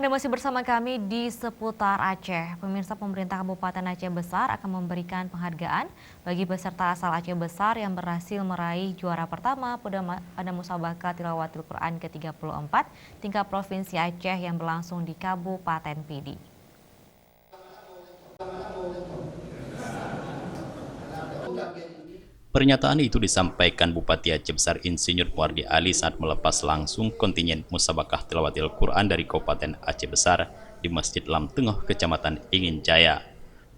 Anda masih bersama kami di seputar Aceh. Pemirsa, pemerintah Kabupaten Aceh Besar akan memberikan penghargaan bagi peserta asal Aceh Besar yang berhasil meraih juara pertama pada Musabaqah Tilawatil Quran ke-34 tingkat Provinsi Aceh yang berlangsung di Kabupaten Pidi. Pernyataan itu disampaikan Bupati Aceh Besar Insinyur Muardi Ali saat melepas langsung kontingen Musabaqah Tilawatil Quran dari Kabupaten Aceh Besar di Masjid Lam Tengah, Kecamatan Ingin Jaya.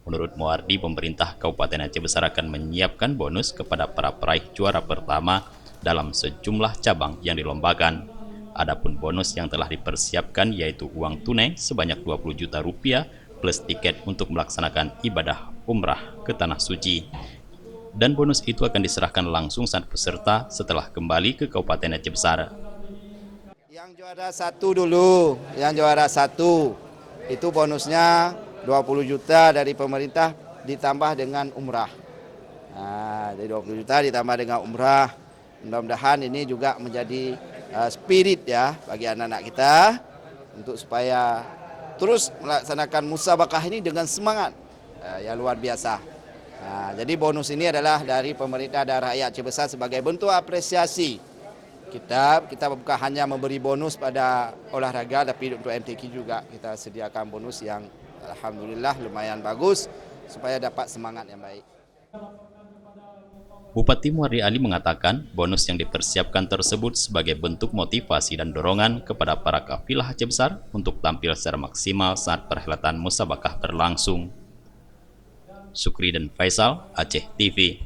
Menurut Muardi, pemerintah Kabupaten Aceh Besar akan menyiapkan bonus kepada para peraih juara pertama dalam sejumlah cabang yang dilombakan. Adapun bonus yang telah dipersiapkan yaitu uang tunai sebanyak 20 juta rupiah plus tiket untuk melaksanakan ibadah umrah ke Tanah Suci. Dan bonus itu akan diserahkan langsung saat peserta setelah kembali ke Kabupaten Aceh Besar. Yang juara satu dulu, yang juara satu itu bonusnya 20 juta dari pemerintah ditambah dengan umrah. Nah, dari 20 juta ditambah dengan umrah. Mudah-mudahan ini juga menjadi spirit ya bagi anak-anak kita untuk supaya terus melaksanakan musabaqah ini dengan semangat yang luar biasa. Nah, jadi bonus ini adalah dari pemerintah dan rakyat Aceh Besar sebagai bentuk apresiasi. Kita bukan hanya memberi bonus pada olahraga, tapi untuk MTQ juga kita sediakan bonus yang alhamdulillah lumayan bagus supaya dapat semangat yang baik. Bupati Muardi Ali mengatakan bonus yang dipersiapkan tersebut sebagai bentuk motivasi dan dorongan kepada para kafilah Aceh Besar untuk tampil secara maksimal saat perhelatan musabaqah berlangsung. Sukri dan Faisal, Aceh TV.